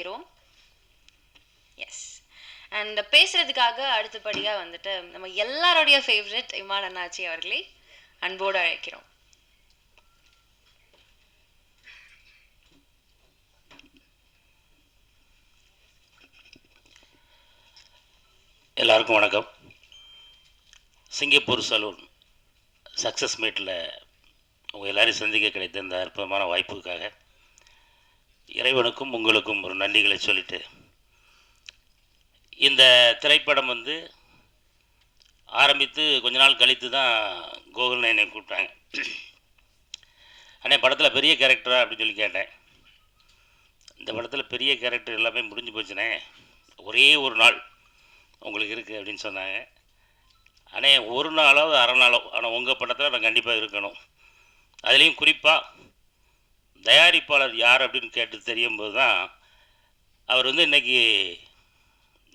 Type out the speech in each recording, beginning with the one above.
அழைக்கிறோம். S. And பேசுறதுக்காக அடுத்தபடியாக வந்துட்டு நம்ம எல்லாருடைய ஃபேவரட் இமான் அண்ணாச்சி அவர்களை அன்போடு அழைக்கிறோம். எல்லாருக்கும் வணக்கம். சிங்கப்பூர் சலூன் சக்ஸஸ் மீட்டில் உங்கள் எல்லோரையும் சந்திக்க கிடைத்த இந்த அற்புதமான வாய்ப்புக்காக இறைவனுக்கும் உங்களுக்கும் ஒரு நன்றிகளை சொல்லிட்டு, இந்த திரைப்படம் ஆரம்பித்து கொஞ்ச நாள் கழித்து தான் கோகுல் என்னை கூப்பிட்டாங்க. அண்ணே படத்தில் பெரிய கேரக்டரா அப்படின்னு சொல்லி கேட்டேன். இந்த படத்தில் பெரிய கேரக்டர் எல்லாமே முடிஞ்சு போச்சுனே, ஒரே ஒரு நாள் உங்களுக்கு இருக்குது அப்படின்னு சொன்னாங்க. அண்ணே ஒரு நாளாவது அரை நாளோ, ஆனால் உங்கள் படத்தில் நான் கண்டிப்பாக இருக்கணும். அதுலேயும் குறிப்பாக தயாரிப்பாளர் யார் அப்படின்னு கேட்டு தெரியும் போது தான் அவர் இன்றைக்கி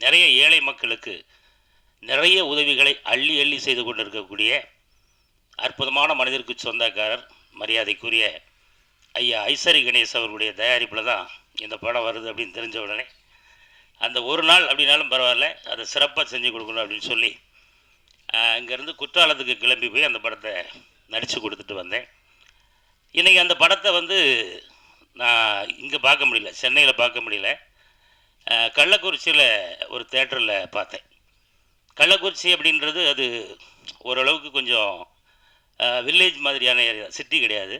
நிறைய ஏழை மக்களுக்கு நிறைய உதவிகளை அள்ளி அள்ளி செய்து கொண்டு இருக்கக்கூடிய அற்புதமான மனிதருக்கு சொந்தக்காரர் மரியாதைக்குரிய ஐயா ஐசரி கணேஷ் அவர்களுடைய தயாரிப்பில் தான் இந்த படம் வருது அப்படின்னு தெரிஞ்ச உடனே அந்த ஒரு நாள் அப்படின்னாலும் பரவாயில்ல, அதை சிறப்பாக செஞ்சு கொடுக்கணும் அப்படின்னு சொல்லி இங்கேருந்து குற்றாலத்துக்கு கிளம்பி போய் அந்த படத்தை நடித்து கொடுத்துட்டு வந்தேன். இன்றைக்கி அந்த படத்தை நான் இங்கே பார்க்க முடியல, சென்னையில் பார்க்க முடியல. கள்ளக்குறிச்சியில் ஒரு தேட்டரில் பார்த்தேன். கள்ளக்குறிச்சி அப்படின்றது அது ஓரளவுக்கு கொஞ்சம் வில்லேஜ் மாதிரியான ஏரியா, சிட்டி கிடையாது.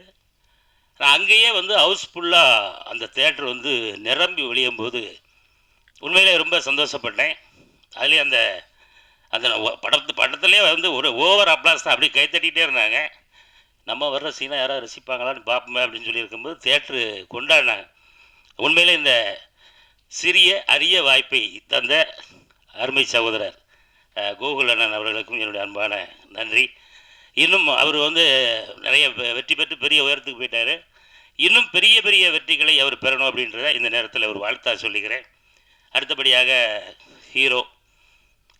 நான் அங்கேயே ஹவுஸ்ஃபுல்லாக அந்த தேட்டர் நிரம்பி ஒழியும் போது உண்மையிலே ரொம்ப சந்தோஷப்பட்டேன். அதுலேயே அந்த அந்த படத்துலேயே ஒரு ஓவர் அப்ளாஸ் தான், அப்படியே கைத்தட்டிகிட்டே இருந்தாங்க. நம்ம வர்ற சீனை யாராவது ரசிப்பாங்களான்னு பார்ப்போமே அப்படின்னு சொல்லியிருக்கும்போது தேட்ரு கொண்டாடினாங்க. உண்மையிலே இந்த சிறிய அரிய வாய்ப்பை தந்த அருமை சகோதரர் கோகுல் அண்ணன் அவர்களுக்கும் என்னுடைய அன்பான நன்றி. இன்னும் அவர் நிறைய வெற்றி பெற்று பெரிய உயரத்துக்கு போயிட்டார். இன்னும் பெரிய பெரிய வெற்றிகளை அவர் பெறணும் அப்படின்றத இந்த நேரத்தில் ஒரு வாழ்த்தா சொல்லிக்கிறேன். அடுத்தபடியாக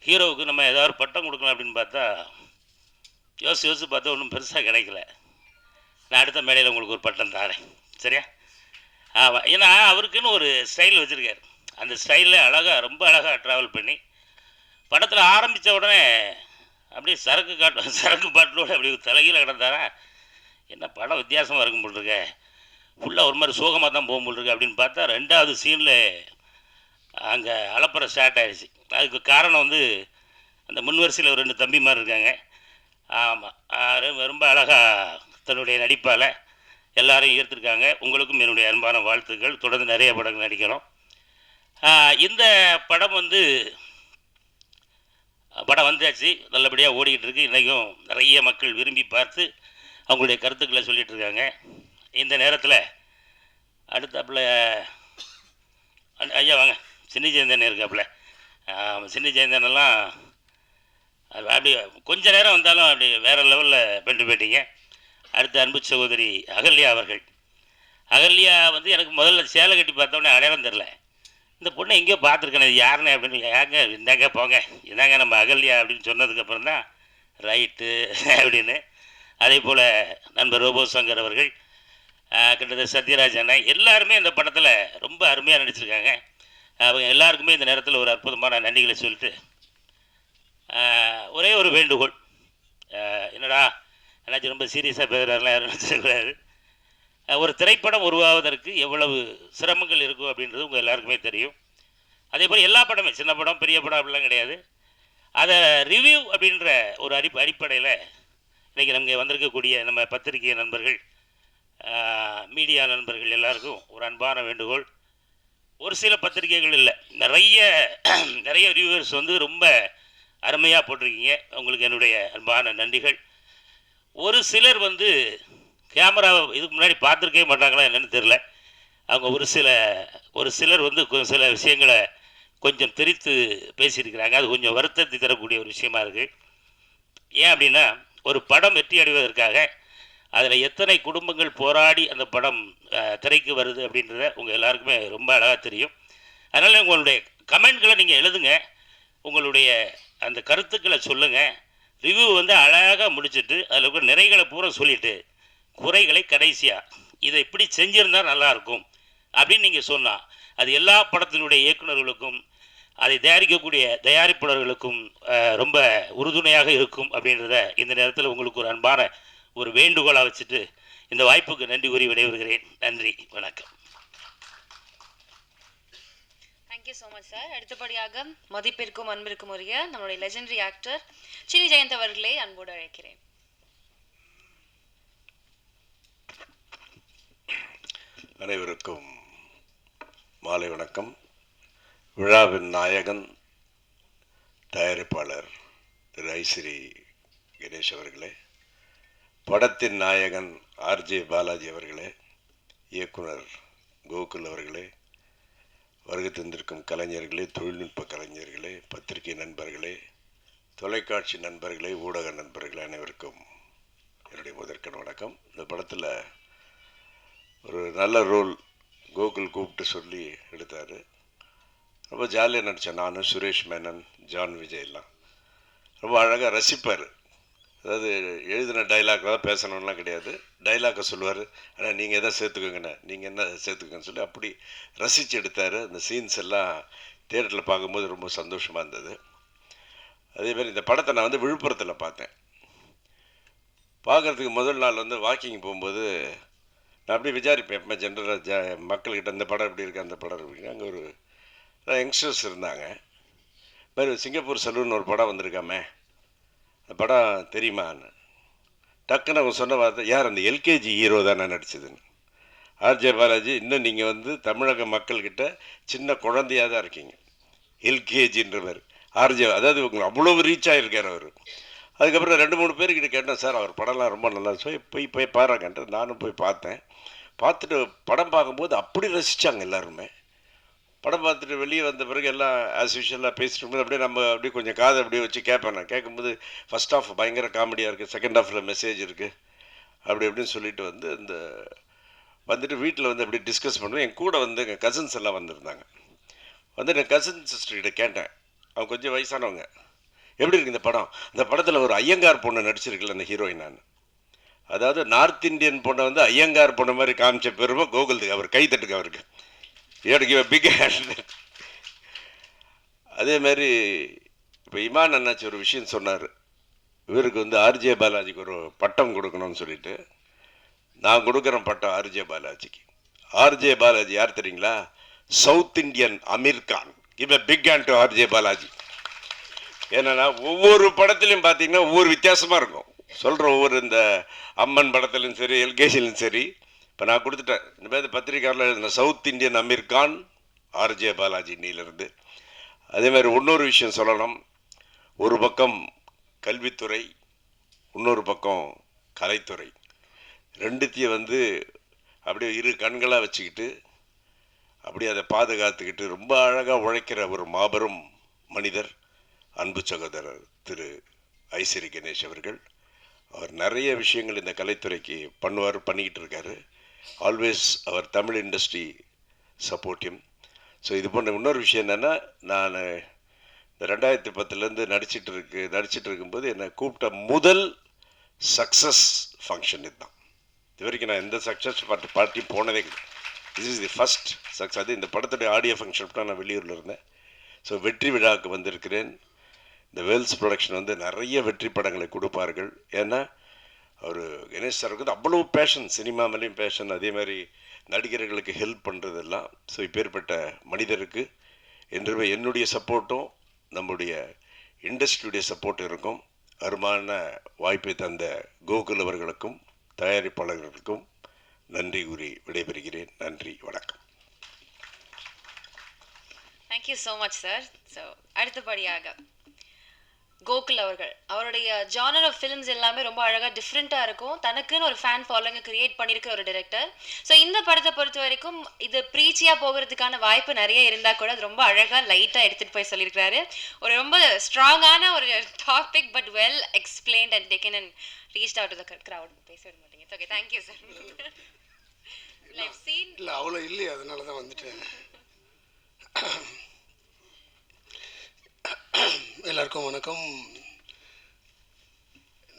ஹீரோவுக்கு நம்ம ஏதாவது பட்டம் கொடுக்கலாம் அப்படின்னு பார்த்தா யோசித்து பார்த்தா ஒன்றும் பெருசாக கிடைக்கல. நான் அடுத்த மேடையில் உங்களுக்கு ஒரு பட்டம் தரேன், சரியா? ஆமாம், ஏன்னா அவருக்குன்னு ஒரு ஸ்டைல் வச்சுருக்கார். அந்த ஸ்டைலில் ரொம்ப அழகாக ட்ராவல் பண்ணி படத்தில் ஆரம்பித்த உடனே அப்படியே சரக்கு பாட்டிலோடு அப்படி தலைகீழ கிடந்தாரா, என்ன படம் வித்தியாசமாக இருக்கும் போட்டிருக்க, ஃபுல்லாக ஒரு மாதிரி சோகமாக தான் போக போட்டிருக்கு அப்படின்னு பார்த்தா ரெண்டாவது சீனில் அங்கே அலப்பறை ஸ்டார்ட் ஆகிடுச்சு. அதுக்கு காரணம் அந்த முன்வரிசையில் ஒரு 2 தம்பிமார் இருக்காங்க. ஆமாம், ரொம்ப அழகாக தன்னுடைய நடிப்பால் எல்லாரையும் ஈர்த்திருக்காங்க. உங்களுக்கும் என்னுடைய அன்பான வாழ்த்துக்கள். தொடர்ந்து நிறைய படங்கள் நடிக்கிறோம். இந்த படம் படம் வந்தாச்சு, நல்லபடியாக ஓடிக்கிட்டு இருக்குது. இன்றைக்கும் நிறைய மக்கள் விரும்பி பார்த்து அவங்களுடைய கருத்துக்களை சொல்லிகிட்டு இருக்காங்க. இந்த நேரத்தில் அடுத்தாப்புல ஐயா வாங்க, சின்னி ஜெயந்தன் இருக்காப்புல. சின்னி ஜெயந்தனெல்லாம் அப்படி கொஞ்ச நேரம் வந்தாலும் அப்படி வேறு லெவலில் பண்ணிட்டு போயிட்டீங்க. அடுத்த அன்பு சகோதரி அகல்யா அவர்கள். அகல்யா எனக்கு முதல்ல சேலை கட்டி பார்த்தோன்னே அடையாளம் தெரில. இந்த பொண்ணை எங்கேயோ பார்த்துருக்கேன், இது யாருன்னு அப்படின்னு. ஏங்க இந்தாங்க போங்க, இதாங்க நம்ம அகல்யா அப்படின்னு சொன்னதுக்கப்புறம் தான் ரைட்டு அப்படின்னு. அதே போல் நண்பர் ரோபோ சங்கர் அவர்கள், கிட்டத்தட்ட சத்யராஜ் அண்ணன், எல்லாருமே இந்த படத்தில் ரொம்ப அருமையாக நடிச்சிருக்காங்க. அவங்க எல்லாருக்குமே இந்த நேரத்தில் ஒரு அற்புதமான நன்றிகளை சொல்லிட்டு ஒரே ஒரு வேண்டுகோள். என்னடா என்னாச்சும் ரொம்ப சீரியஸாக பேசுகிறாருலாம் யாரும் நினச்சிருக்கிறாரு. ஒரு திரைப்படம் உருவாவதற்கு எவ்வளவு சிரமங்கள் இருக்கும் அப்படின்றது உங்கள் எல்லாருக்குமே தெரியும். அதே போல் எல்லா படமே, சின்ன படம் பெரிய படம் அப்படிலாம் கிடையாது. அதை ரிவ்யூ அப்படின்ற ஒரு அடிப்படையில் இன்றைக்கி நமக்கு வந்திருக்கக்கூடிய நம்ம பத்திரிகை நண்பர்கள், மீடியா நண்பர்கள் எல்லாருக்கும் ஒரு அன்பான வேண்டுகோள். ஒரு சில பத்திரிகைகள் இல்லை, நிறைய ரிவ்யூவர்ஸ் ரொம்ப அருமையாக போட்டிருக்கீங்க. உங்களுக்கு என்னுடைய அன்பான நன்றிகள். ஒரு சிலர் கேமராவை இதுக்கு முன்னாடி பார்த்துருக்கவே மாட்டாங்களா என்னென்னு தெரில. அவங்க ஒரு சிலர் சில விஷயங்களை கொஞ்சம் திரித்து பேசியிருக்கிறாங்க. அது கொஞ்சம் வருத்தத்தை தரக்கூடிய ஒரு விஷயமா இருக்குது. ஏன் அப்படின்னா, ஒரு படம் வெற்றி அடைவதற்காக அதில் எத்தனை குடும்பங்கள் போராடி அந்த படம் திரைக்கு வருது அப்படின்றத உங்கள் எல்லாருக்குமே ரொம்ப அழகாக தெரியும். அதனால் உங்களுடைய கமெண்ட்களை நீங்கள் எழுதுங்க, உங்களுடைய அந்த கருத்துக்களை சொல்லுங்கள். ரிவ்யூ அழகாக முடிச்சுட்டு அதில் இருக்கிற நிறைகளை பூரா சொல்லிவிட்டு குறைகளை கடைசியாக இதை இப்படி செஞ்சுருந்தால் நல்லாயிருக்கும் அப்படின்னு நீங்கள் சொன்னால் அது எல்லா படத்தினுடைய இயக்குநர்களுக்கும் அதை தயாரிக்கக்கூடிய தயாரிப்பாளர்களுக்கும் ரொம்ப உறுதுணையாக இருக்கும் அப்படின்றத இந்த நேரத்தில் உங்களுக்கு ஒரு அன்பான ஒரு வேண்டுகோளாக வச்சுட்டு இந்த வாய்ப்புக்கு நன்றி கூறி விடைபெறுகிறேன். நன்றி, வணக்கம். Thank you so much sir. அடுத்தபடியாக மதிப்பிற்கும் அன்பிற்கும் உரிய நம்மளுடைய லெஜெண்டரி ஆக்டர் சினி ஜெயந்த் அவர்களே அன்போடு அழைக்கிறேன். அனைவருக்கும் மாலை வணக்கம். விழாவின் நாயகன் தயாரிப்பாளர் திரு ஐஸ்ரீ கணேஷ் அவர்களே, படத்தின் நாயகன் ஆர்ஜே பாலாஜி அவர்களே, இயக்குனர் கோகுல் அவர்களே, வருகை தந்திருக்கும் கலைஞர்களே, தொழில்நுட்ப கலைஞர்களே, பத்திரிகை நண்பர்களே, தொலைக்காட்சி நண்பர்களே, ஊடக நண்பர்களே, அனைவருக்கும் என்னுடைய முதற்கண் வணக்கம். இந்த படத்தில் ஒரு நல்ல ரோல் கோகுல் கூப்பிட்டு சொல்லி எடுத்தார். ரொம்ப ஜாலியாக நடித்தேன். நான், சுரேஷ் மேனன், ஜான் விஜய்லாம் ரொம்ப அழகாக ரசிப்பார். அதாவது எழுதின டைலாக் தான் பேசணும்லாம் கிடையாது, டைலாக்கை சொல்லுவார். ஆனால் நீங்கள் எதை சேர்த்துக்கோங்கண்ணே, நீங்கள் என்ன சேர்த்துக்கோங்கன்னு சொல்லி அப்படி ரசித்து எடுத்தார். அந்த சீன்ஸ் எல்லாம் தியேட்டரில் பார்க்கும்போது ரொம்ப சந்தோஷமாக இருந்தது. அதேமாதிரி இந்த படத்தை நான் வந்து விழுப்புரத்தில் பார்த்தேன். பார்க்குறதுக்கு முதல் நாள் வந்து வாக்கிங் போகும்போது நான் அப்படியே விசாரிப்பேன், எப்போ ஜென்ரலாக மக்கள்கிட்ட இந்த படம் எப்படி இருக்குது, அந்த படம் எப்படி. அங்கே ஒரு யங்ஸ்டர்ஸ் இருந்தாங்க. மாதிரி சிங்கப்பூர் சலூன் ஒரு படம் வந்திருக்காமே, அந்த படம் தெரியுமான்னு டக்குன்னு அவங்க சொன்ன வார்த்தை, யார் அந்த எல்கேஜி ஹீரோ தானே நடிச்சதுன்னு. ஆர்ஜே பாலாஜி, இன்னும் நீங்கள் வந்து தமிழக மக்கள்கிட்ட சின்ன குழந்தையாக தான் இருக்கீங்க. எல்கேஜின்றவர் ஆர்ஜே, அதாவது உங்களுக்கு அவ்வளோ ரீச் ஆகிருக்கார் அவர். அதுக்கப்புறம் 2-3 பேர்கிட்ட கேட்டேன், சார் அவர் படம்லாம் ரொம்ப நல்லா போய் பாருங்கன்ட்டு நானும் போய் பார்த்தேன். பார்த்துட்டு படம் பார்க்கும்போது அப்படி ரசித்தாங்க எல்லாருமே. படம் பார்த்துட்டு வெளியே வந்த பிறகு எல்லாம் ஆஸ் யூஷுவலாக பேசிட்டு இருக்கும்போது அப்படியே நம்ம அப்படியே கொஞ்சம் காதை அப்படியே வச்சு கேட்பேன். நான் கேட்கும்போது ஃபஸ்ட் ஹாஃப் பயங்கர காமெடியாக இருக்குது, செகண்ட் ஹாஃபில் மெசேஜ் இருக்குது, அப்படி எப்படின்னு சொல்லிட்டு வந்து இந்த வந்துட்டு வீட்டில் வந்து அப்படியே டிஸ்கஸ் பண்ணுவேன். என் கூட வந்து எங்கள் கசின்ஸ் எல்லாம் வந்திருந்தாங்க. வந்து என் கசின் சிஸ்டர்கிட்ட கேட்டேன், அவங்க கொஞ்சம் வயசானவங்க, எப்படி இருக்குது இந்த படம். அந்த படத்தில் ஒரு ஐயங்கார் பொண்ணு நடிச்சிருக்குல்ல அந்த ஹீரோயின். நான் அதாவது நார்த் இந்தியன் பொண்ணை வந்து ஐயங்கார் பொண்ணு மாதிரி காமிச்ச பெருமை கோகுல்துக்கு. அவர் கை தட்டுக்கு அவருக்கு, எனக்கு பிக் ஹேண்ட். அதேமாதிரி இப்போ இமான் அண்ணாச்சி ஒரு விஷயம் சொன்னார், இவருக்கு வந்து ஆர்ஜே பாலாஜிக்கு ஒரு பட்டம் கொடுக்கணும்னு சொல்லிட்டு. நான் கொடுக்குறேன் பட்டம் ஆர்ஜே பாலாஜிக்கு. ஆர்ஜே பாலாஜி யார் தெரியுங்களா? South Indian Aamir Khan. Give a big hand to RJ Balaji. ஏன்னா ஒவ்வொரு படத்துலையும் பார்த்தீங்கன்னா ஒவ்வொரு வித்தியாசமாக இருக்கும். சொல்கிற ஒவ்வொரு இந்த அம்மன் படத்துலையும் சரி, எல்கேஜிலையும் சரி. இப்போ நான் கொடுத்துட்டேன், இந்த மாதிரி பத்திரிக்கையாளர் எழுதின south Indian Aamir Khan RJ Balaji இன்னிலிருந்து. அதே மாதிரி இன்னொரு விஷயம் சொல்லணும். ஒரு பக்கம் கல்வித்துறை, இன்னொரு பக்கம் கலைத்துறை, ரெண்டுத்தையும் வந்து அப்படியே இரு கண்களாக வச்சுக்கிட்டு அப்படியே அதை பாதுகாத்துக்கிட்டு ரொம்ப அழகாக உழைக்கிற ஒரு மாபெரும் மனிதர் அன்பு சகோதரர் திரு ஐஸ்ரீ கணேஷ் அவர்கள். அவர் நிறைய விஷயங்கள் இந்த கலைத்துறைக்கு பண்ணிக்கிட்டு இருக்காரு. ஆல்வேஸ் அவர் தமிழ் இண்டஸ்ட்ரி சப்போர்ட்டிவ். ஸோ இது போன்ற இன்னொரு விஷயம் என்னென்னா, நான் இந்த 2010 நடிச்சிட்டு இருக்கும்போது என்னை கூப்பிட்ட முதல் சக்ஸஸ் ஃபங்க்ஷன் இதுதான். இது வரைக்கும் நான் எந்த சக்ஸஸ் பார்ட்டி போனதே கிடையாது. This is the first success. அது இந்த படத்துடைய ஆடியோ ஃபங்க்ஷன் தான் நான் வெளியூரில் இருந்தேன். ஸோ வெற்றி விழாவுக்கு வந்திருக்கிறேன். இந்த வேல்ஸ் ப்ரொடக்ஷன் வந்து நிறைய வெற்றி படங்களை கொடுப்பார்கள். ஏன்னா அவர் கணேஷ் சாருக்கு வந்து அவ்வளோ பேஷன், சினிமா மேலேயும் பேஷன், அதே மாதிரி நடிகர்களுக்கு ஹெல்ப் பண்ணுறதெல்லாம். ஸோ இப்பேற்பட்ட மனிதருக்கு என்றுமே என்னுடைய சப்போர்ட்டும் நம்முடைய இண்டஸ்ட்ரியுடைய சப்போர்ட் இருக்கும். அருமான வாய்ப்பை தந்த கோகுல் அவர்களுக்கும் தயாரிப்பாளர்களுக்கும் நன்றி கூறி விடைபெறுகிறேன். நன்றி, வணக்கம். Thank you so much sir. So அடுத்தபடியாக கோகுல் அவர்கள், அவருடைய ஜானர் ஆஃப் ஃபிலிம்ஸ் எல்லாமே ரொம்ப அழகாக டிஃப்ரெண்ட்டாக இருக்கும். தனக்குன்னு ஒரு ஃபேன் ஃபாலோயிங்கை கிரியேட் பண்ணியிருக்க ஒரு டைரக்டர். ஸோ இந்த படத்தை பொறுத்த வரைக்கும் இது ப்ரீச்சியாக போகிறதுக்கான வாய்ப்பு நிறைய இருந்தால் கூட அது ரொம்ப அழகாக லைட்டாக எடுத்துகிட்டு போய் சொல்லியிருக்கிறாரு. ஒரு ரொம்ப ஸ்ட்ராங்கான ஒரு topic, but well explained and taken and reached out to the crowd. பேச விட மாட்டீங்க. Okay, thank you sir. இல்லை அவ்வளோ இல்லையே, அதனால தான் வந்துட்டேன். எல்லாருக்கும் வணக்கம்.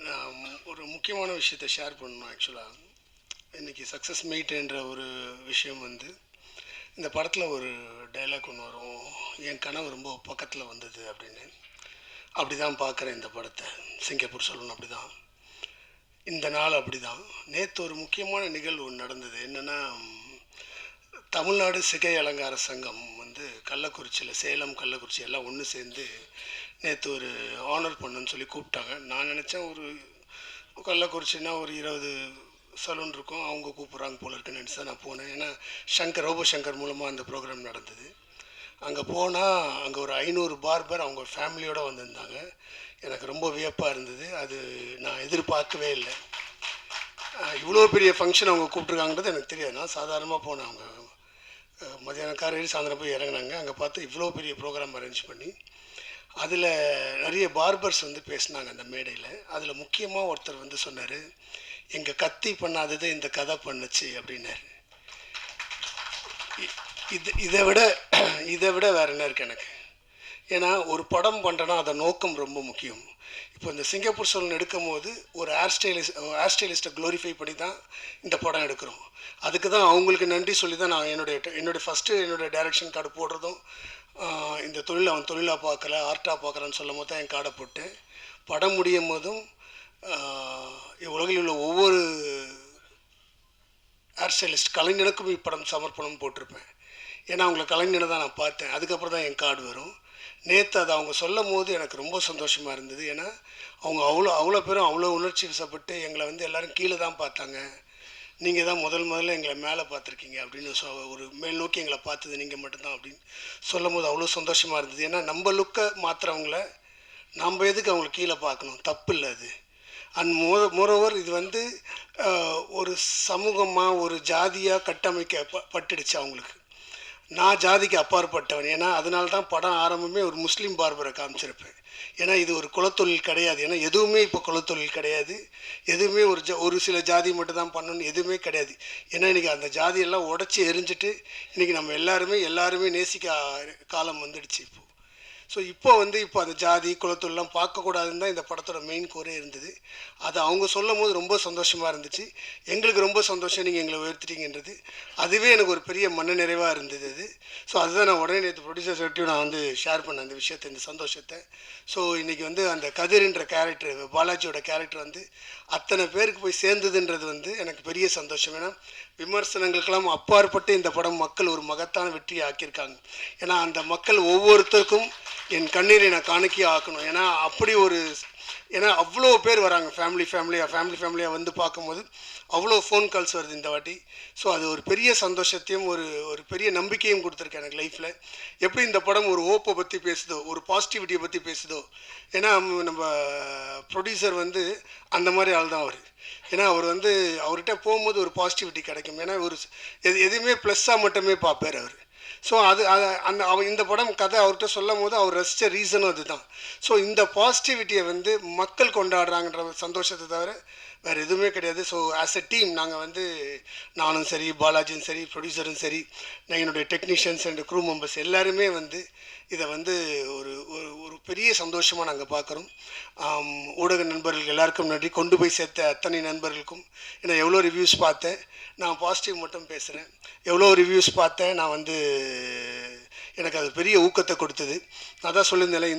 நான் ஒரு முக்கியமான விஷயத்தை ஷேர் பண்ணணும். ஆக்சுவலாக இன்றைக்கி சக்ஸஸ் மீட் என்ற ஒரு விஷயம் வந்து இந்த படத்தில் ஒரு டைலாக் ஒன்று வரும், என் கனவு ரொம்ப பக்கத்தில் வந்தது அப்படின்னு. அப்படி தான் பார்க்குறேன் இந்த படத்தை. சிங்கப்பூர் சொல்லணும் அப்படி தான், இந்த நாள் அப்படி தான். நேற்று ஒரு முக்கியமான நிகழ்வு ஒன்று நடந்தது. என்னென்னா, தமிழ்நாடு சிகை அலங்கார சங்கம் வந்து கள்ளக்குறிச்சியில், சேலம் கள்ளக்குறிச்சி எல்லாம் ஒன்று சேர்ந்து நேற்று ஒரு ஆனர் பண்ணுன்னு சொல்லி கூப்பிட்டாங்க. நான் நினச்சேன் ஒரு கள்ளக்குறிச்சின்னா ஒரு 20 சலூன் இருக்கும், அவங்க கூப்பிட்றாங்க போல இருக்குன்னு நினச்சி தான் நான் போனேன். ஏன்னா ரோபோ சங்கர் மூலமாக அந்த ப்ரோக்ராம் நடந்தது. அங்கே போனால் அங்கே ஒரு 500 பார்பர் அவங்க ஃபேமிலியோடு வந்திருந்தாங்க. எனக்கு ரொம்ப வியப்பாக இருந்தது. அது நான் எதிர்பார்க்கவே இல்லை. இவ்வளோ பெரிய ஃபங்க்ஷன் அவங்க கூப்பிட்ருக்காங்கிறது எனக்கு தெரியாது. நான் சாதாரணமாக போனேன். அவங்க மதியானம் காலையில் சாயந்தரம் போய் இறங்கினாங்க. அங்கே பார்த்து இவ்வளோ பெரிய ப்ரோக்ராம் அரேஞ்ச் பண்ணி அதில் நிறைய பார்பர்ஸ் வந்து பேசினாங்க அந்த மேடையில். அதில் முக்கியமாக ஒருத்தர் வந்து சொன்னார், எங்கள் கத்தி பண்ணாதது இந்த கதை பண்ணுச்சு அப்படின்னாரு. இதை விட வேறு என்ன இருக்குது எனக்கு? ஏன்னா ஒரு படம் பண்ணுறேன்னா அதை நோக்கம் ரொம்ப முக்கியம். இப்போ இந்த சிங்கப்பூர் சலூன் எடுக்கும் போது ஒரு ஹேர் ஸ்டைலிஸ்ட்டை க்ளோரிஃபை பண்ணி தான் இந்த படம் எடுக்கிறோம். அதுக்கு தான் அவங்களுக்கு நன்றி சொல்லி தான் நான் என்னுடைய ஃபஸ்ட்டு என்னுடைய டைரக்ஷன் கார்டு போடுறதும், இந்த தொழில் அவன் தொழிலாக பார்க்கல ஆர்ட்டாக பார்க்குறான்னு சொல்லும் போது தான் என் கார்டை போட்டேன். படம் முடியும் போதும் உலகில் உள்ள ஒவ்வொரு ஹேர் ஸ்டைலிஸ்ட் கலைஞனுக்கும் இப்படம் சமர்ப்பணம் போட்டிருப்பேன். ஏன்னா அவங்கள கலைஞனை தான் நான் பார்த்தேன். அதுக்கப்புறம் தான் என் கார்டு வரும். நேற்று அதை அவங்க சொல்லும் போது எனக்கு ரொம்ப சந்தோஷமாக இருந்தது. ஏன்னா அவங்க அவ்வளோ பேரும் அவ்வளோ உணர்ச்சி வசப்பட்டு எங்களை வந்து எல்லோரும் கீழே தான் பார்த்தாங்க, நீங்கள் தான் முதல்ல எங்களை மேலே பார்த்துருக்கீங்க அப்படின்னு ஒரு மேல் நோக்கி எங்களை பார்த்தது நீங்கள் மட்டும்தான் அப்படின்னு சொல்லும் போது அவ்வளோ சந்தோஷமாக இருந்தது. ஏன்னா நம்ம லுக்கை மாற்றுறவங்கள நம்ம எதுக்கு அவங்கள கீழே பார்க்கணும்? தப்பு இல்லை அது. அண்ட் மோரோவர் இது வந்து ஒரு சமூகமாக ஒரு ஜாதியாக கட்டமைக்கப்பட்டுடுச்சு அவங்களுக்கு. நான் ஜாதிக்கு அப்பாற்பட்டவன். ஏன்னா அதனால தான் படம் ஆரம்பமே ஒரு முஸ்லீம் பார்பரை காமிச்சிருப்பேன். ஏன்னா இது ஒரு குலத்தொழில் கிடையாது. ஏன்னா எதுவுமே இப்போ குலத்தொழில் கிடையாது. எதுவுமே ஒரு சில ஜாதி மட்டும் தான் பண்ணணும்னு எதுவுமே கிடையாது. ஏன்னா இன்றைக்கி அந்த ஜாதியெல்லாம் உடச்சி எரிஞ்சிட்டு இன்றைக்கி நம்ம எல்லாருமே நேசிக்க காலம் வந்துடுச்சு இப்போ. ஸோ இப்போ அந்த ஜாதி குலத்தொழிலாம் பார்க்கக்கூடாதுன்னு தான் இந்த படத்தோட மெயின் கோரே இருந்தது. அதை அவங்க சொல்லும் போது ரொம்ப சந்தோஷமாக இருந்துச்சு. எங்களுக்கு ரொம்ப சந்தோஷம் நீங்கள் எங்களை உயர்த்திட்டீங்கன்றது. அதுவே எனக்கு ஒரு பெரிய மன நிறைவாக இருந்தது அது. ஸோ அதுதான் நான் உடனே நேற்று ப்ரொடியூசர் சர்ட்டையும் நான் வந்து ஷேர் பண்ணேன் அந்த விஷயத்தை, இந்த சந்தோஷத்தை. ஸோ இன்றைக்கி அந்த கதிர்ன்ற கேரக்டர், பாலாஜியோட கேரக்டர் அத்தனை பேருக்கு போய் சேர்ந்ததுன்றது எனக்கு பெரிய சந்தோஷம். ஏன்னா விமர்சனங்களுக்கெல்லாம் அப்பாற்பட்டு இந்த படம் மக்கள் ஒரு மகத்தான வெற்றியை ஆக்கியிருக்காங்க. ஏன்னா அந்த மக்கள் ஒவ்வொருத்தருக்கும் என் கண்ணீரை நான் காணிக்கையாக ஆக்கணும். ஏன்னா அவ்வளோ பேர் வராங்க, ஃபேமிலியாக வந்து பார்க்கும்போது அவ்வளோ ஃபோன் கால்ஸ் வருது இந்த வாட்டி. ஸோ அது ஒரு பெரிய சந்தோஷத்தையும் ஒரு பெரிய நம்பிக்கையும் கொடுத்துருக்கேன் எனக்கு லைஃப்பில். எப்படி இந்த படம் ஒரு ஹோப்பை பற்றி பேசுதோ, ஒரு பாசிட்டிவிட்டியை பற்றி பேசுதோ. ஏன்னா நம்ம ப்ரொடியூசர் அந்த மாதிரி ஆள் தான் அவர். ஏன்னா அவர் அவர்கிட்ட போகும்போது ஒரு பாசிட்டிவிட்டி கிடைக்கும். ஏன்னா எதுவுமே ப்ளஸ்ஸாக மட்டுமே பார்ப்பார் அவர். ஸோ இந்த படம் கதை அவர்கிட்ட சொல்லும் போது அவர் ரசித்த ரீசனும் அதுதான். ஸோ இந்த பாசிட்டிவிட்டியை மக்கள் கொண்டாடுறாங்கன்ற சந்தோஷத்தை தவிர வேறு எதுவுமே கிடையாது. ஸோ ஆஸ் எ டீம் நாங்கள் நானும் சரி, பாலாஜியும் சரி, ப்ரொடியூசரும் சரி, என்னுடைய டெக்னீஷியன்ஸ் அண்ட் க்ரூ மெம்பர்ஸ் எல்லாருமே இதை ஒரு பெரிய சந்தோஷமாக நாங்கள் பார்க்குறோம். ஊடக நண்பர்கள் எல்லாருக்கும் நன்றி. கொண்டு போய் சேர்த்த அத்தனை நண்பர்களுக்கும். ஏன்னா எவ்வளோ ரிவ்யூஸ் பார்த்தேன், நான் பாசிட்டிவ் மட்டும் பேசுகிறேன். எவ்வளோ ரிவ்யூஸ் பார்த்தேன் நான் எனக்கு அது பெரிய ஊக்கத்தை கொடுத்தது. நான் தான் சொல்லியிருந்தேன்,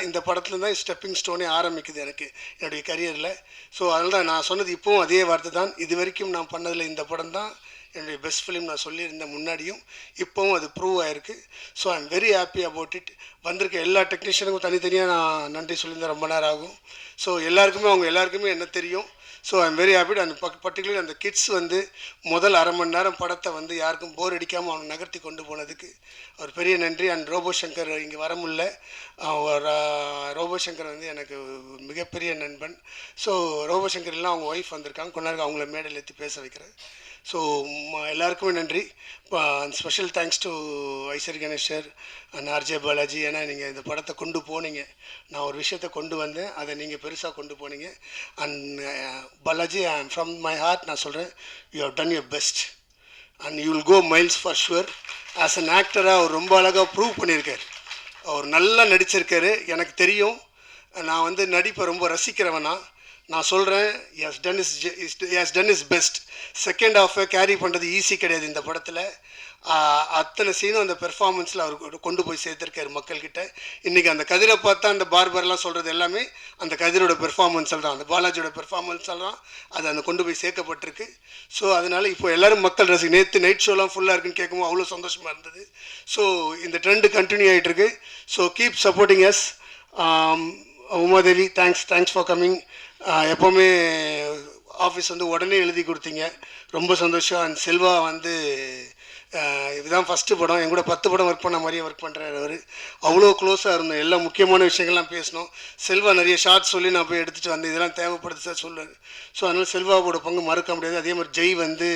இந்த படத்தில் தான் ஸ்டெப்பிங் ஸ்டோனே ஆரம்பிக்குது எனக்கு என்னுடைய கரியரில். ஸோ அதனால தான் நான் சொன்னது இப்போவும் அதே வார்த்தை தான். இது வரைக்கும் நான் பண்ணதில் இந்த படம் தான் என்னுடைய பெஸ்ட் ஃபிலிம் நான் சொல்லியிருந்தேன் முன்னாடியும். இப்போவும் அது ப்ரூவ் ஆகிருக்கு. So I am very happy about it. வந்திருக்க எல்லா டெக்னீஷியனுக்கும் தனித்தனியாக நான் நன்றி சொல்லியிருந்தேன். ரொம்ப நேரம் ஆகும். ஸோ அவங்க எல்லாருக்குமே என்ன தெரியும். So I am very happy. அந்த பர்டிகுலர் அந்த கிட்ஸ் முதல் அரை மணி நேரம் படத்தை யாருக்கும் போர் அடிக்காமல் அவனை நகர்த்தி கொண்டு போனதுக்கு ஒரு பெரிய நன்றி. அண்ட் ரோபோ சங்கர் இங்கே வர முடியல. ரோபோ சங்கர் எனக்கு மிகப்பெரிய நண்பன். ஸோ ரோபோ சங்கர் எல்லாம் அவங்க ஒய்ஃப் வந்திருக்காங்க, கொஞ்ச நேரம் அவங்கள மேடையில் ஏற்றி பேச வைக்கிறேன். ஸோ எல்லாருக்குமே நன்றி. Special thanks to Ishari Ganesh and RJ Balaji. ஏன்னா நீங்கள் இந்த படத்தை கொண்டு போனீங்க. நான் ஒரு விஷயத்தை கொண்டு வந்தேன், அதை நீங்கள் பெருசாக கொண்டு போனீங்க. And Balaji, I am from my heart நான் சொல்கிறேன், you have done your best and you will go miles for sure. As an ஆக்டராக அவர் ரொம்ப அழகாக ப்ரூவ் பண்ணியிருக்கார். அவர் நல்லா நடிச்சிருக்காரு. எனக்கு தெரியும், நான் நடிப்பை ரொம்ப ரசிக்கிறவனா. நான் சொல்கிறேன், has done his best. Second ஹாஃபை கேரி பண்ணுறது ஈஸி கிடையாது இந்த படத்தில். அத்தனை சீனும் அந்த பெர்ஃபார்மன்ஸில் அவர் கொண்டு போய் சேர்த்துருக்காரு மக்கள்கிட்ட. இன்றைக்கி அந்த கதிரை பார்த்தா அந்த பார்பர்லாம் சொல்கிறது எல்லாமே அந்த கதிரோட பெர்ஃபார்மன்ஸில் தான், அந்த பாலாஜியோட பெர்ஃபார்மன்ஸால் தான் அது அந்த கொண்டு போய் சேர்க்கப்பட்டிருக்கு. ஸோ அதனால் இப்போ எல்லோரும் மக்கள் நேற்று நைட் ஷோலாம் ஃபுல்லாக இருக்குன்னு கேட்கும்போது அவ்வளோ சந்தோஷமாக இருந்தது. ஸோ இந்த ட்ரெண்டு கண்டினியூ ஆகிட்டுருக்கு. So keep supporting us. Umadevi, thanks for coming. எப்போவுமே ஆஃபீஸ் வந்து உடனே எழுதி கொடுத்தீங்க, ரொம்ப சந்தோஷம். அண்ட் செல்வா வந்து இதுதான் ஃபஸ்ட்டு படம், என் கூட 10 படம் ஒர்க் பண்ண மாதிரியே ஒர்க் பண்ணுறாரு அவர். அவ்வளோ க்ளோஸாக இருந்தோம், எல்லா முக்கியமான விஷயங்கள்லாம் பேசணும். செல்வா நிறைய ஷார்ட்ஸ் சொல்லி நான் போய் எடுத்துகிட்டு வந்தேன், இதெல்லாம் தேவைப்படுது சார் சொல்லுவார். ஸோ அதனால் செல்வாவோட பங்கு மறக்க முடியாது. அதே மாதிரி ஜெய் வந்து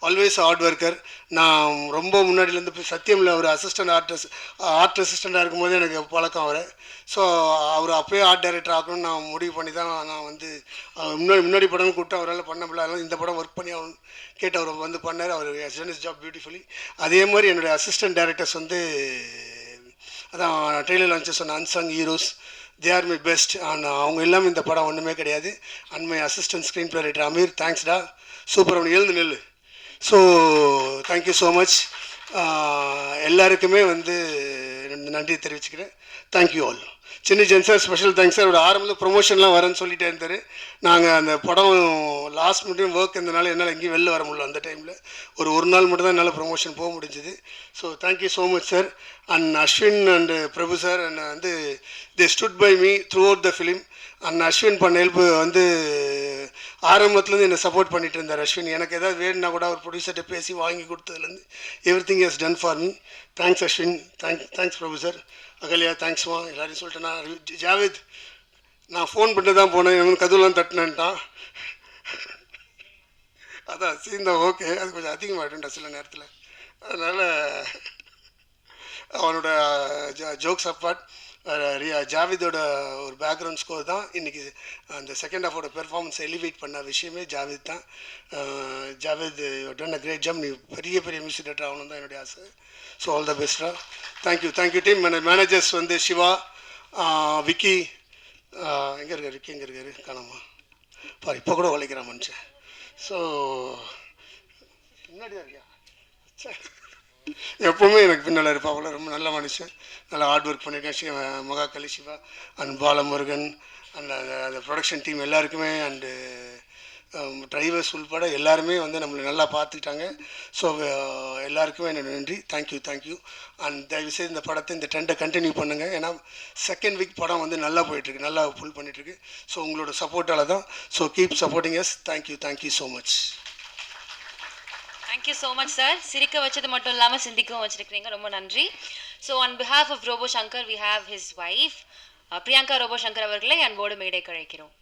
ஆல்வேஸ் ஹார்ட் ஒர்க்கர். நான் ரொம்ப முன்னாடியிலேருந்து போய் சத்தியமில் அவர் ஆர்ட் அசிஸ்டண்ட்டாக இருக்கும்போது எனக்கு பழக்கம் அவரை. ஸோ அவர் அப்போயே ஆர்ட் டைரக்டர் ஆகணும்னு நான் முடிவு பண்ணி தான் நான் வந்து முன்னாடி படம் கூப்பிட்டு அவரால் பண்ண முடியல, அதனால் இந்த படம் ஒர்க் பண்ணி அவன் கேட்டு அவர் வந்து பண்ணார். அவர் has done his job beautifully. அதே மாதிரி என்னுடைய அசிஸ்டன்ட் டைரக்டர்ஸ் வந்து அதான் ட்ரெய்லர் லான்ச்சஸ் சொன்ன unsung heroes, they are my best. அவங்க எல்லாமே இந்த படம் ஒன்றுமே கிடையாது. And my assistant screenplay writer Aamir, தேங்க்ஸ்டா, சூப்பர், அவனை எழுந்து நெல். So thank you so much. எல்லாருக்குமே வந்து நன்றி தெரிவிச்சுக்கிறேன். Thank you all. சின்ன சார் ஸ்பெஷல் தேங்க்ஸ் சார். ஒரு ஆரம்பத்தில் ப்ரொமோஷன்லாம் வரேன்னு சொல்லிட்டே இருந்தார். நாங்கள் அந்த படம் லாஸ்ட் மினிட் ஒர்க் இருந்தனால என்னால் எங்கேயும் வெளில வர முடியல. அந்த டைமில் ஒரு நாள் மட்டும் தான் என்னால் ப்ரொமோஷன் போக முடிஞ்சுது. So thank you so much sir. And Ashwin and Prabhu sir and வந்து they stood by me throughout the film. And Ashwin பண்ண ஹெல்ப் வந்து ஆரம்பத்துலேருந்து என்னை சப்போர்ட் பண்ணிட்டு இருந்தார் அஸ்வின். எனக்கு எதாவது வேணுன்னா கூட அவர் ப்ரொடியூசர்கிட்ட பேசி வாங்கி கொடுத்ததுலேருந்து everything has done for me. Thanks Ashwin, thanks Prabhu sir. Ahalya தேங்க்ஸ்மா, எல்லாரையும் சொல்லிட்டேன்னா. ஜாவேத் நான் ஃபோன் பண்ணி தான் போனேன், இவன் கதவுலாம் தட்டினேன்ட்டான். அதான் சீன் தான் ஓகே, அது கொஞ்சம் அதிகமாகிட்டுண்டா சில நேரத்தில். அதனால் அவனோட ஜோக்ஸ் அப்பார்ட் ஜாவேதோட ஒரு பேக்ரவுண்ட் ஸ்கோர் தான் இன்றைக்கி அந்த செகண்ட் ஹாஃபோட பெர்ஃபார்மன்ஸ் எலிவேட் பண்ண விஷயமே ஜாவேத் தான். Javed done a great job. நீ பெரிய மியூசிக் டேரக்டர் ஆகணும் தான் என்னுடைய ஆசை. ஸோ ஆல் த பெஸ்ட்டா. Thank you team. மேனேஜர்ஸ் வந்து சிவா, விக்கி, எங்கே இருக்கார் விக்கி, எங்கே இருக்காரு காணாமா பாரு, இப்போ கூட உழைக்கிறான் மனுஷன். ஸோ முன்னாடி தான் இருக்கியா, எப்போவுமே எனக்கு பின்னால் இருப்பா. அவ்வளோ ரொம்ப நல்ல மனுஷன், நல்லா ஹார்ட் ஒர்க் பண்ணியிருக்கேன். மகாகலி, சிவா அண்ட் பாலமுருகன் அண்ட் அந்த ப்ரொடக்ஷன் டீம் எல்லாருக்குமே அண்டு டிரைவர்ஸ் உள்பட எல்லாருமே வந்து நம்மளை நல்லா பார்த்துக்கிட்டாங்க. ஸோ எல்லாருக்குமே என்னோட நன்றி. தேங்க்யூ. அண்ட் தயவுசெய்து இந்த படத்தை இந்த ட்ரெண்டை கண்டினியூ பண்ணுங்கள். ஏன்னா செகண்ட் வீக் படம் வந்து நல்லா போயிட்டுருக்கு, நல்லா புல் பண்ணிகிட்ருக்கு. ஸோ உங்களோட சப்போர்ட்டால் தான். So keep supporting us. Thank you so much. Thank you so much sir. சிரிக்க வச்சது மட்டும் இல்லாமல் சிந்திக்கவும் வச்சிருக்கிறீங்க, ரொம்ப நன்றி. So on behalf of Robo Shankar we have his wife Priyanka Robo Shankar அவர்களை அன்போடு மேடை கழைக்கிறோம்.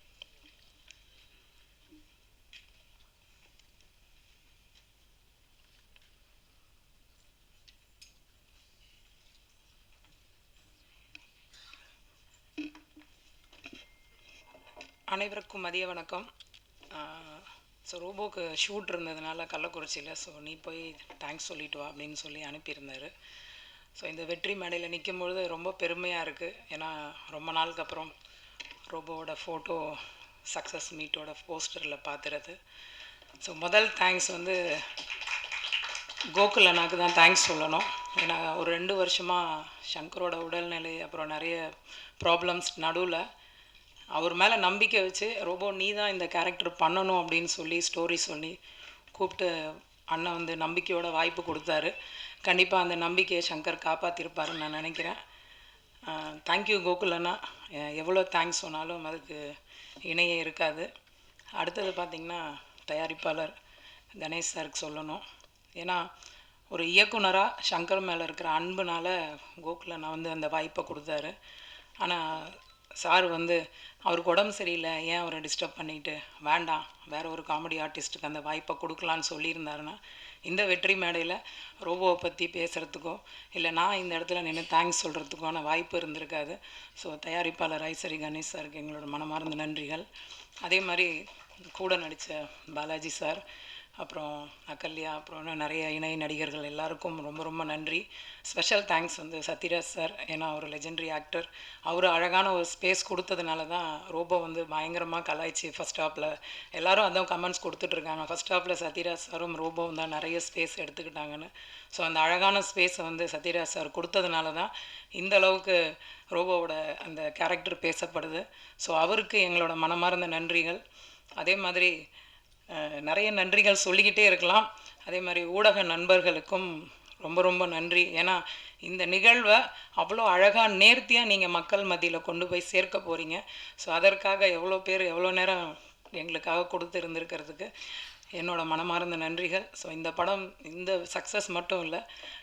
அனைவருக்கும் மதிய வணக்கம். ஸோ ரோபோக்கு ஷூட் இருந்ததுனால கள்ளக்குறிச்சியில், ஸோ நீ போய் தேங்க்ஸ் சொல்லிட்டு வா அப்படின்னு சொல்லி அனுப்பியிருந்தார். ஸோ இந்த வெற்றி மேடையில் நிற்கும்பொழுது ரொம்ப பெருமையாக இருக்குது. ஏன்னா ரொம்ப நாளுக்கு அப்புறம் ரோபோவோட ஃபோட்டோ சக்ஸஸ் மீட்டோட போஸ்டரில் பார்த்துறது. ஸோ முதல் தேங்க்ஸ் வந்து கோகுல் அண்ணாக்கு தான் தேங்க்ஸ் சொல்லணும். ஏன்னா ஒரு 2 வருஷமாக சங்கரோட உடல்நிலை அப்புறம் நிறைய ப்ராப்ளம்ஸ் நடுவில் அவர் மேலே நம்பிக்கை வச்சு ரோபோ நீ தான் இந்த கேரக்டர் பண்ணணும் அப்படின்னு சொல்லி ஸ்டோரி சொல்லி கூப்பிட்டு அண்ணன் வந்து நம்பிக்கையோட வாய்ப்பு கொடுத்தாரு. கண்டிப்பாக அந்த நம்பிக்கையை சங்கர் காப்பாற்றிருப்பாருன்னு நான் நினைக்கிறேன். தேங்க்யூ கோகுல் அண்ணா. எவ்வளோ தேங்க்ஸ் சொன்னாலும் அதுக்கு இணையே இருக்காது. அடுத்தது பார்த்திங்கன்னா தயாரிப்பாளர் கணேஷ் சாருக்கு சொல்லணும். ஏன்னா ஒரு இயக்குனராக சங்கர் மேலே இருக்கிற அன்புனால் கோகுல் அண்ணா வந்து அந்த வாய்ப்பை கொடுத்தாரு. ஆனால் சார் வந்து அவருக்கு உடம்பு சரியில்லை, ஏன் அவரை டிஸ்டர்ப் பண்ணிவிட்டு வேண்டாம் வேறு ஒரு காமெடி ஆர்டிஸ்ட்டுக்கு அந்த வாய்ப்பை கொடுக்கலான்னு சொல்லியிருந்தாருன்னா இந்த வெற்றி மேடையில் ரோபோவை பற்றி பேசுகிறதுக்கோ இல்லை நான் இந்த இடத்துல நின்று தேங்க்ஸ் சொல்கிறதுக்கான வாய்ப்பு இருந்திருக்காது. ஸோ தயாரிப்பாளர் ஐசரி கணேஷ் சாருக்கு எங்களோட மனமார்ந்த நன்றிகள். அதே மாதிரி கூட நடித்த பாலாஜி சார், அப்புறம் அகல்யா, அப்புறம் இன்னும் நிறைய இணை நடிகர்கள் எல்லாருக்கும் ரொம்ப ரொம்ப நன்றி. ஸ்பெஷல் தேங்க்ஸ் வந்து சத்யராஜ் சார், ஏன்னா அவர் லெஜெண்டரி ஆக்டர். அவர் அழகான ஒரு ஸ்பேஸ் கொடுத்ததுனால தான் ரோபோ வந்து பயங்கரமாக கலாய்ச்சி ஃபஸ்ட் ஹாப்பில் எல்லாரும் அதான் கமெண்ட்ஸ் கொடுத்துட்ருக்காங்க. ஃபஸ்ட் ஹாப்பில் சத்யராஜ் சாரும் ரோபோவும் தான் நிறைய ஸ்பேஸ் எடுத்துக்கிட்டாங்கன்னு. ஸோ அந்த அழகான ஸ்பேஸை வந்து சத்யராஜ் சார் கொடுத்ததுனால தான் இந்த அளவுக்கு ரோபோவோட அந்த கேரக்டர் பேசப்படுது. ஸோ அவருக்கு எங்களோட மனமார்ந்த நன்றிகள். அதே மாதிரி நிறைய நன்றிகள் சொல்லிக்கிட்டே இருக்கலாம். அதே மாதிரி ஊடக நண்பர்களுக்கும் ரொம்ப ரொம்ப நன்றி. ஏன்னா இந்த நிகழ்வை அவ்வளோ அழகாக நேர்த்தியாக நீங்கள் மக்கள் மத்தியில் கொண்டு போய் சேர்க்க போகிறீங்க. ஸோ அதற்காக எவ்வளோ பேர் எவ்வளோ நேரம் எங்களுக்காக கொடுத்து இருந்திருக்கிறதுக்கு என்னோட மனமார்ந்த நன்றிகள். ஸோ இந்த படம் இந்த சக்ஸஸ் மட்டும் இல்லை,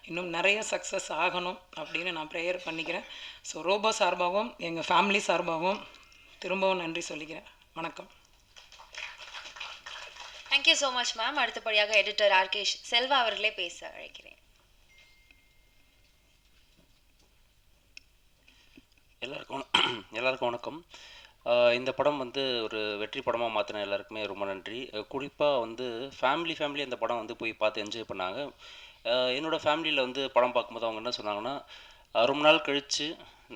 இன்னும் நிறைய சக்ஸஸ் ஆகணும் அப்படின்னு நான் ப்ரேயர் பண்ணிக்கிறேன். ஸோ ரோபோ சார்பாகவும் எங்கள் ஃபேமிலி சார்பாகவும் திரும்பவும் நன்றி சொல்லிக்கிறேன். வணக்கம். Thank you so much ma'am. அடுத்தபடியாக எடிட்டர் ஆர்கேஷ் செல்வா அவர்களே பேச அழைக்கிறேன். எல்லாருக்கும் வணக்கம். இந்த படம் வந்து ஒரு வெற்றி படமாக மாற்றின எல்லாருக்குமே ரொம்ப நன்றி. குறிப்பாக வந்து ஃபேமிலி இந்த படம் வந்து போய் பார்த்து என்ஜாய் பண்ணாங்க. என்னோடய ஃபேமிலியில் வந்து படம் பார்க்கும்போது அவங்க என்ன சொன்னாங்கன்னா, ரொம்ப நாள் கழித்து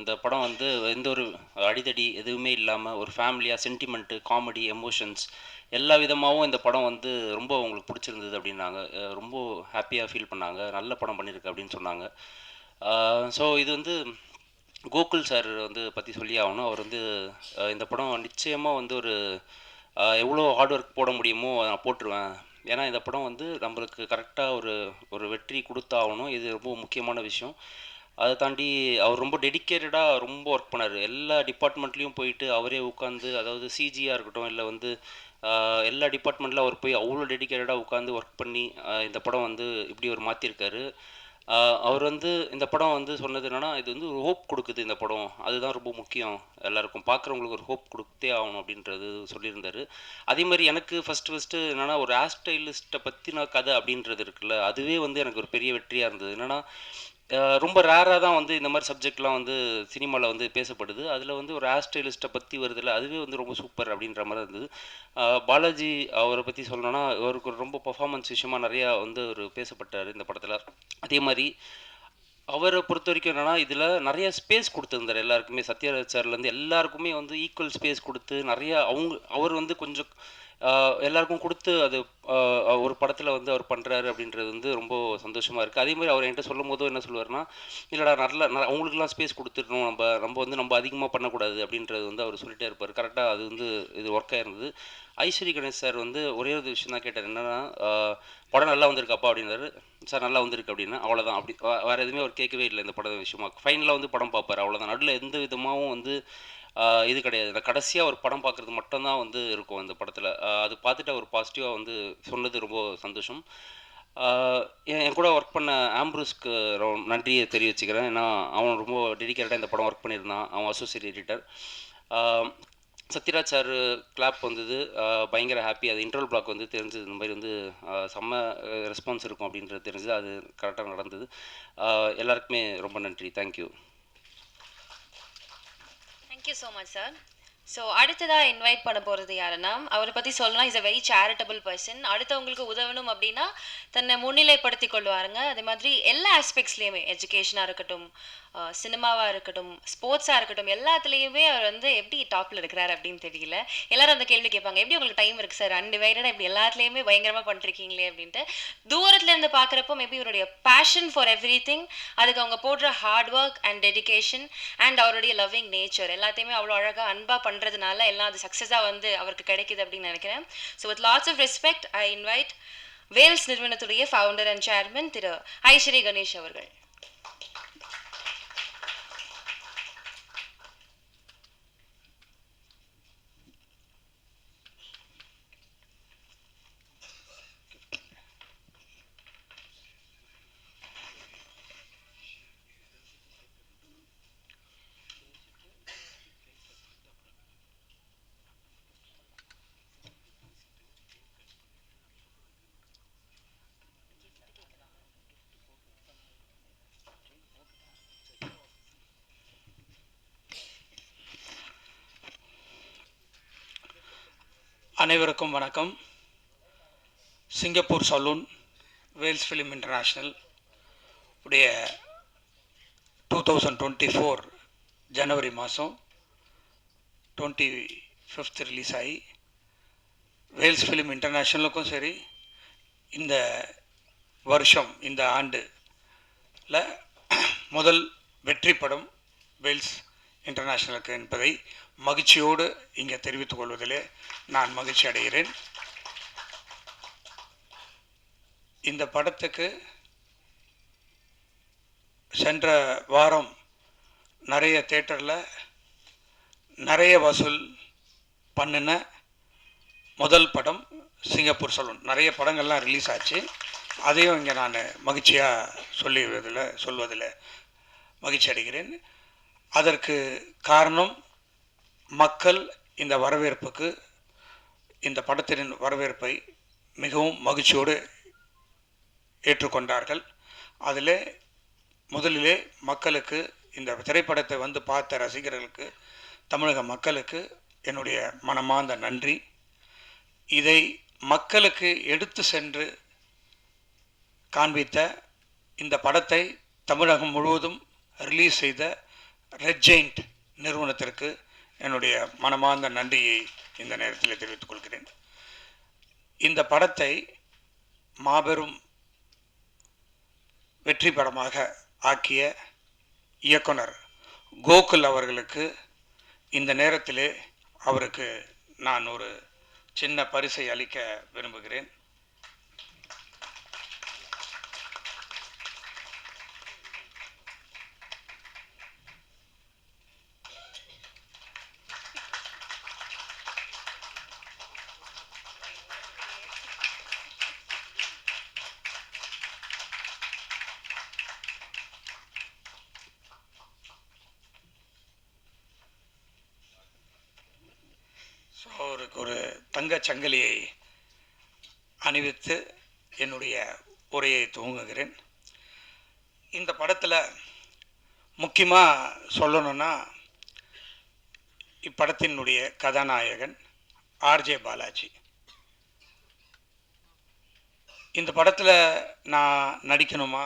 இந்த படம் வந்து எந்த ஒரு அடிதடி எதுவுமே இல்லாமல் ஒரு ஃபேமிலியாக சென்டிமெண்ட்டு, காமெடி, எமோஷன்ஸ் எல்லா விதமாகவும் இந்த படம் வந்து ரொம்ப அவங்களுக்கு பிடிச்சிருந்தது அப்படின்னாங்க. ரொம்ப ஹாப்பியாக ஃபீல் பண்ணாங்க. நல்ல படம் பண்ணியிருக்கு அப்படின்னு சொன்னாங்க. ஸோ இது வந்து கோகுல் சார் வந்து பற்றி சொல்லி ஆகணும். அவர் வந்து இந்த படம் நிச்சயமாக வந்து ஒரு எவ்வளோ ஹார்ட் ஒர்க் போட முடியுமோ நான் போட்டுருவேன். ஏன்னா இந்த படம் வந்து நம்மளுக்கு கரெக்டாக ஒரு வெற்றி கொடுத்தாகணும். இது ரொம்ப முக்கியமான விஷயம். அதை தாண்டி அவர் ரொம்ப டெடிக்கேட்டடாக ரொம்ப ஒர்க் பண்ணார். எல்லா டிபார்ட்மெண்ட்லேயும் போயிட்டு அவரே உட்காந்து, அதாவது சிஜியாக இருக்கட்டும் இல்லை வந்து எல்லா டிபார்ட்மெண்ட்டில் அவர் போய் அவ்வளோ டெடிக்கேட்டடாக உட்காந்து ஒர்க் பண்ணி இந்த படம் வந்து இப்படி ஒரு மாற்றிருக்காரு. அவர் வந்து இந்த படம் வந்து சொன்னது என்னென்னா, இது வந்து ஒரு ஹோப் கொடுக்குது இந்த படம், அதுதான் ரொம்ப முக்கியம், எல்லாருக்கும் பார்க்குறவங்களுக்கு ஒரு ஹோப் கொடுத்தே ஆகணும் அப்படின்றது சொல்லியிருந்தார். அதே மாதிரி எனக்கு ஃபஸ்ட்டு என்னென்னா, ஒரு ஹேர் ஸ்டைலிஸ்ட்டை பற்றின கதை அப்படின்றது இருக்குல்ல, அதுவே வந்து எனக்கு ஒரு பெரிய வெற்றியாக இருந்தது. என்னென்னா ரொம்ப ரேராக தான் வந்து இந்த மாதிரி சப்ஜெக்ட்லாம் வந்து சினிமாவில் வந்து பேசப்படுது. அதில் வந்து ஒரு ஹேர் ஸ்டைலிஸ்ட்டை பற்றி வருதில்ல, அதுவே வந்து ரொம்ப சூப்பர் அப்படின்ற மாதிரி இருந்தது. பாலாஜி அவரை பற்றி சொல்லணும்னா, அவருக்கு ஒரு ரொம்ப பர்ஃபார்மன்ஸ் விஷயமாக நிறையா வந்து அவர் பேசப்பட்டார் இந்த படத்தில். அதே மாதிரி அவரை பொறுத்த வரைக்கும் என்னென்னா, இதில் நிறைய ஸ்பேஸ் கொடுத்துருந்தார் எல்லாருக்குமே. சத்யராஜ் சார்லேருந்து எல்லாருக்குமே வந்து ஈக்குவல் ஸ்பேஸ் கொடுத்து நிறையா அவர் வந்து கொஞ்சம் எல்லாருக்கும் கொடுத்து அது ஒரு படத்தில் வந்து அவர் பண்ணுறாரு அப்படின்றது வந்து ரொம்ப சந்தோஷமாக இருக்குது. அதே மாதிரி அவர் என்கிட்ட சொல்லும் போதும் என்ன சொல்லுவார்னா, இல்லைடா அவங்களுக்குலாம் ஸ்பேஸ் கொடுத்துடணும், நம்ம அதிகமாக பண்ணக்கூடாது அப்படின்றது வந்து அவர் சொல்லிகிட்டே இருப்பார். கரெக்டாக அது வந்து இது ஒர்க் ஆகிருந்தது. ஐஸ்வரி கணேஷ் சார் வந்து ஒரே ஒரு விஷயம் தான் கேட்டார், என்னென்னா படம் நல்லா வந்திருக்காப்பா அப்படின்னாரு. சார் நல்லா வந்திருக்கு அப்படின்னா அவ்வளோதான். அப்படி வேறு எதுவுமே அவர் கேட்கவே இல்லை இந்த படம் விஷயமா. ஃபைனலாக வந்து படம் பார்ப்பார், அவ்வளோதான். நடுவில் எந்த விதமாகவும் வந்து இது கிடையாது. நான் கடைசியாக ஒரு படம் பார்க்குறது மட்டும்தான் வந்து இருக்கும் அந்த படத்தில். அது பார்த்துட்டு அவர் பாசிட்டிவாக வந்து சொன்னது ரொம்ப சந்தோஷம். என் கூட ஒர்க் பண்ண ஆம்ப்ரூஸ்க்கு நன்றியை தெரிவிச்சுக்கிறேன். ஏன்னா அவன் ரொம்ப டெடிக்கேட்டடாக இந்த படம் ஒர்க் பண்ணியிருந்தான். அவன் associate editor. Sathyaraj sir clap வந்தது, பயங்கர ஹாப்பி. அது இன்டர்வல் பிளாக் வந்து தெரிஞ்சது, இந்த மாதிரி வந்து செம்ம ரெஸ்பான்ஸ் இருக்கும் அப்படின்றது தெரிஞ்சது. அது கரெக்டாக நடந்தது. எல்லாருக்குமே ரொம்ப நன்றி. Thank you. Thank you so much sir. So அடுத்ததாக இன்வைட் பண்ண போகிறது யாருன்னா, அவரை பற்றி சொல்லலாம், is a very charitable person. அடுத்தவங்களுக்கு உதவணும் அப்படின்னா தன்னை முன்னிலைப்படுத்தி கொள்வாருங்க. அதே மாதிரி எல்லா ஆஸ்பெக்ட்ஸ்லேயுமே, எஜுகேஷனாக இருக்கட்டும், சினிமாவாக இருக்கட்டும், ஸ்போர்ட்ஸாக இருக்கட்டும், எல்லாத்துலேயுமே அவர் வந்து எப்படி டாப்பில் இருக்கிறார் அப்படின்னு தெரியல. எல்லாரும் அந்த கேள்வி கேட்பாங்க, எப்படி உங்களுக்கு டைம் இருக்குது சார் அன்டிவைடடாக இப்படி எல்லாத்துலேயுமே பயங்கரமாக பண்ணிருக்கீங்களே அப்படின்ட்டு. தூரத்துலேருந்து பார்க்குறப்போ மேபி இவருடைய பேஷன் ஃபார் எவ்ரி திங், அதுக்கு அவங்க போடுற hard work and dedication and அவருடைய லவ்விங் நேச்சர் எல்லாத்தையுமே அவ்வளோ அழகாக அன்பாக பண்ணுறதுனால எல்லாம் அது சக்ஸஸாக வந்து அவருக்கு கிடைக்குது அப்படின்னு நினைக்கிறேன். So with lots of respect I invite Vels நிறுவனத்துடைய founder and chairman Thiru Ishari Ganesh அவர்கள். அனைவருக்கும் வணக்கம். Singapore saloon Vels film international உடைய 2024 ஜனவரி மாதம் 25th ரிலீஸ் ஆகி வேல்ஸ் ஃபிலிம் இன்டர்நேஷ்னலுக்கும் சரி இந்த வருஷம் இந்த ஆண்டில் முதல் வெற்றி படம் வேல்ஸ் இன்டர்நேஷ்னலுக்கு என்பதை மகிழ்ச்சியோடு இங்கே தெரிவித்துக் கொள்வதிலே நான் மகிழ்ச்சி அடைகிறேன். இந்த படத்துக்கு சென்ற வாரம் நிறைய தேட்டரில் நிறைய வசூல் பண்ணின முதல் படம் சிங்கப்பூர் சலூன். நிறைய படங்கள்லாம் ரிலீஸ் ஆச்சு, அதையும் இங்கே நான் மகிழ்ச்சியாக சொல்வதில் மகிழ்ச்சி அடைகிறேன். அதற்கு காரணம் மக்கள் இந்த வரவேற்புக்கு, இந்த படத்தின் வரவேற்பை மிகவும் மகிழ்ச்சியோடு ஏற்றுக்கொண்டார்கள். அதில் முதலிலே மக்களுக்கு, இந்த திரைப்படத்தை வந்து பார்த்த ரசிகர்களுக்கு, தமிழக மக்களுக்கு என்னுடைய மனமார்ந்த நன்றி. இதை மக்களுக்கு எடுத்து சென்று காண்பித்த இந்த படத்தை தமிழகம் முழுவதும் ரிலீஸ் செய்த ரெட் ஜெயிண்ட் நிறுவனத்திற்கு என்னுடைய மனமார்ந்த நன்றியை இந்த நேரத்தில் தெரிவித்துக் கொள்கிறேன். இந்த படத்தை மாபெரும் வெற்றி படமாக ஆக்கிய இயக்குனர் கோகுல் அவர்களுக்கு இந்த நேரத்திலே அவருக்கு நான் ஒரு சின்ன பரிசை அளிக்க விரும்புகிறேன். அவருக்கு ஒரு தங்கச் சங்கிலியை அணிவித்து என்னுடைய உரையை துவங்குகிறேன். இந்த படத்தில் முக்கியமாக சொல்லணும்னா, இப்படத்தினுடைய கதாநாயகன் ஆர்ஜே பாலாஜி. இந்த படத்தில் நான் நடிக்கணுமா,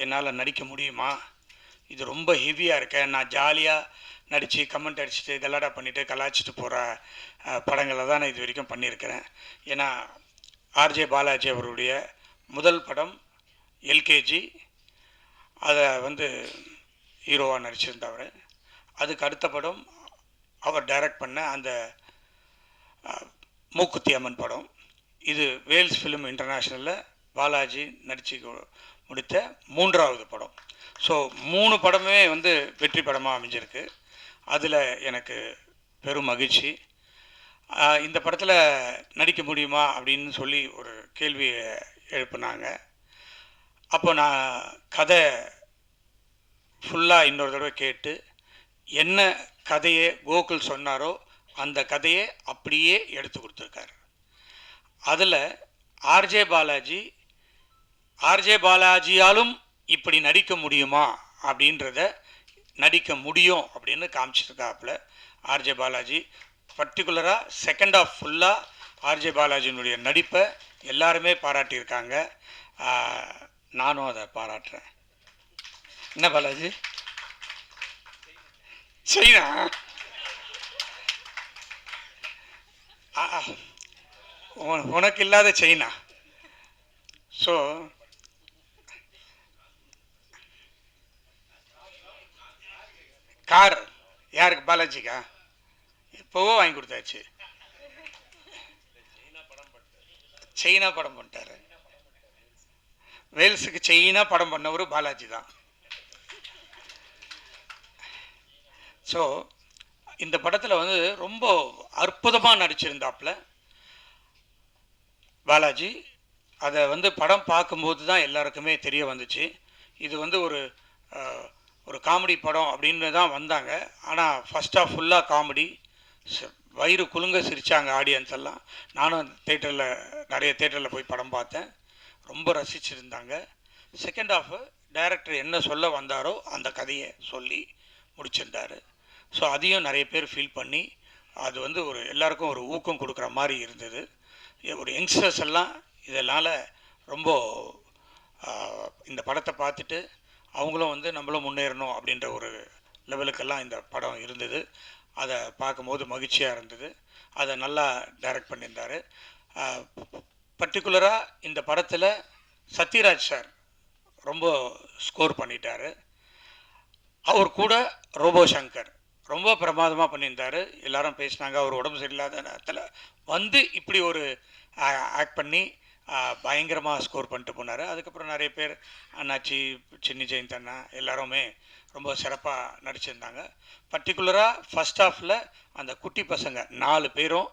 என்னால் நடிக்க முடியுமா, இது ரொம்ப ஹெவியாக இருக்க, நான் ஜாலியாக நடித்து கமெண்ட் அடிச்சுட்டு கல்லாடா பண்ணிவிட்டு கலாய்ச்சிட்டு போகிற படங்களை தான் நான் இது வரைக்கும் பண்ணியிருக்கிறேன். ஏன்னா ஆர்ஜே பாலாஜி அவருடைய முதல் படம் எல்கேஜி, அதை வந்து ஹீரோவாக நடிச்சிருந்தவர். அதுக்கு அடுத்த படம் அவர் டைரக்ட் பண்ண அந்த மூக்குத்தி அம்மன் படம். இது வேல்ஸ் ஃபிலிம் இன்டர்நேஷ்னலில் பாலாஜி நடித்து முடித்த 3வது படம். ஸோ 3 படமே வந்து வெற்றி படமாக அமைஞ்சிருக்கு. அதில் எனக்கு பெரும் மகிழ்ச்சி. இந்த படத்தில் நடிக்க முடியுமா அப்படின்னு சொல்லி ஒரு கேள்வியை எழுப்புனாங்க. அப்போ நான் கதை ஃபுல்லாக இன்னொரு தடவை கேட்டு, என்ன கதையை கோகுல் சொன்னாரோ அந்த கதையை அப்படியே எடுத்து கொடுத்துருக்காரு. அதில் ஆர்ஜே பாலாஜியாலும் இப்படி நடிக்க முடியுமா அப்படின்றத நடிக்க முடியும் அப்படின்னு காமிச்சிருக்காப்புல ஆர்ஜே பாலாஜி. பர்டிகுலராக செகண்ட் ஆஃப் ஃபுல்லாக ஆர்ஜே பாலாஜியினுடைய நடிப்பை எல்லாருமே பாராட்டியிருக்காங்க. நானும் அதை பாராட்டுறேன். என்ன பாலாஜி சைனா? உனக்கு இல்லாத சைனா. ஸோ கார் யாருக்கு? பாலாஜிக்கா? எப்போவோ வாங்கி கொடுத்தாச்சு. சைனா படம் பண்ணிட்டாரு. வேல்ஸுக்கு சைனா படம் பண்ணவர் பாலாஜி தான். ஸோ இந்த படத்தில் வந்து ரொம்ப அற்புதமாக நடிச்சிருந்தாப்புல பாலாஜி. அதை வந்து படம் பார்க்கும்போது தான் எல்லாருக்குமே தெரிய வந்துச்சு. இது வந்து ஒரு காமெடி படம் அப்படின்னு தான் வந்தாங்க. ஆனால் ஃபஸ்ட் ஆஃப் ஃபுல்லாக காமெடி, வயிறு குலுங்க சிரித்தாங்க ஆடியன்ஸ் எல்லாம். நானும் நிறைய தேட்டரில் போய் படம் பார்த்தேன், ரொம்ப ரசிச்சிருந்தாங்க. செகண்ட் ஆஃப் டைரக்டர் என்ன சொல்ல வந்தாரோ அந்த கதையை சொல்லி முடிச்சிருந்தார். ஸோ அதையும் நிறைய பேர் ஃபீல் பண்ணி அது வந்து எல்லாருக்கும் ஒரு ஊக்கம் கொடுக்குற மாதிரி இருந்தது. ஒரு யங்ஸ்டர்ஸ் எல்லாம் இதனால் ரொம்ப இந்த படத்தை பார்த்துட்டு அவங்களும் வந்து நம்மளும் முன்னேறணும் அப்படின்ற ஒரு லெவலுக்கெல்லாம் இந்த படம் இருந்தது. அதை பார்க்கும்போது மகிழ்ச்சியாக இருந்தது. அதை நல்லா டைரக்ட் பண்ணியிருந்தார். பர்டிகுலராக இந்த படத்தில் சத்யராஜ் சார் ரொம்ப ஸ்கோர் பண்ணிட்டார். அவர் கூட ரோபோ சங்கர் ரொம்ப பிரமாதமாக பண்ணியிருந்தார். எல்லாரும் பேசினாங்க. அவர் உடம்பு சரியில்லாத நேரத்தில் வந்து இப்படி ஒரு ஆக்ட் பண்ணி பயங்கரமாக ஸ்கோர் பண்ணிட்டு போனார். அதுக்கப்புறம் நிறைய பேர் அண்ணாச்சி, சின்னி ஜெயந்த் அண்ணா எல்லாருமே ரொம்ப சிறப்பாக நடிச்சிருந்தாங்க. பர்டிகுலராக ஃபஸ்ட் ஹாஃபில் அந்த குட்டி பசங்க 4 பேரும்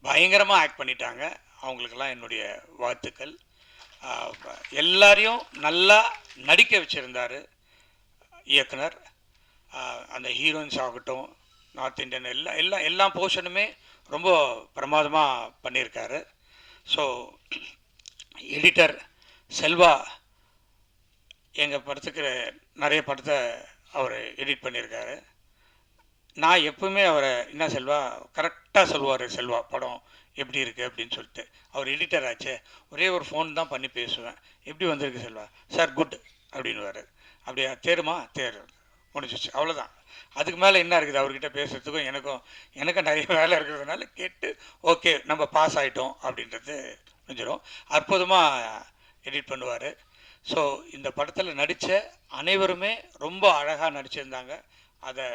பயங்கரமாக ஆக்ட் பண்ணிட்டாங்க. அவங்களுக்கெல்லாம் என்னுடைய வாழ்த்துக்கள். எல்லாரையும் நல்லா நடிக்க வச்சுருந்தார் இயக்குனர். அந்த ஹீரோயின்ஸ் ஆகட்டும், நார்த் இந்தியன் எல்லா போர்ஷனுமே ரொம்ப பிரமாதமாக பண்ணியிருக்காரு. ஸோ எடிட்டர் செல்வா எங்கள் படத்துக்கு நிறைய படத்தை அவர் எடிட் பண்ணியிருக்காரு. நான் எப்பவுமே அவரை என்ன செல்வா கரெக்டாக சொல்லுவார், செல்வா படம் எப்படி இருக்குது அப்படின்னு சொல்லிட்டு. அவர் எடிட்டர் ஆச்சே, ஒரே ஒரு ஃபோன் தான் பண்ணி பேசுவேன். எப்படி வந்திருக்கு செல்வா சார், குட் அப்படின்னுவார். அப்படியா, தேருமா தேர் முடிஞ்சிச்சு, அவ்வளோதான். அதுக்கு மேலே என்ன இருக்குது அவர்கிட்ட பேசுகிறதுக்கும் எனக்கும் நிறைய வேலை இருக்கிறதுனால கேட்டு ஓகே நம்ம பாஸ் ஆகிட்டோம் அப்படின்றது முடிஞ்சிடும். அற்புதமாக எடிட் பண்ணுவார். ஸோ இந்த படத்தில் நடித்த அனைவருமே ரொம்ப அழகாக நடிச்சிருந்தாங்க. அதை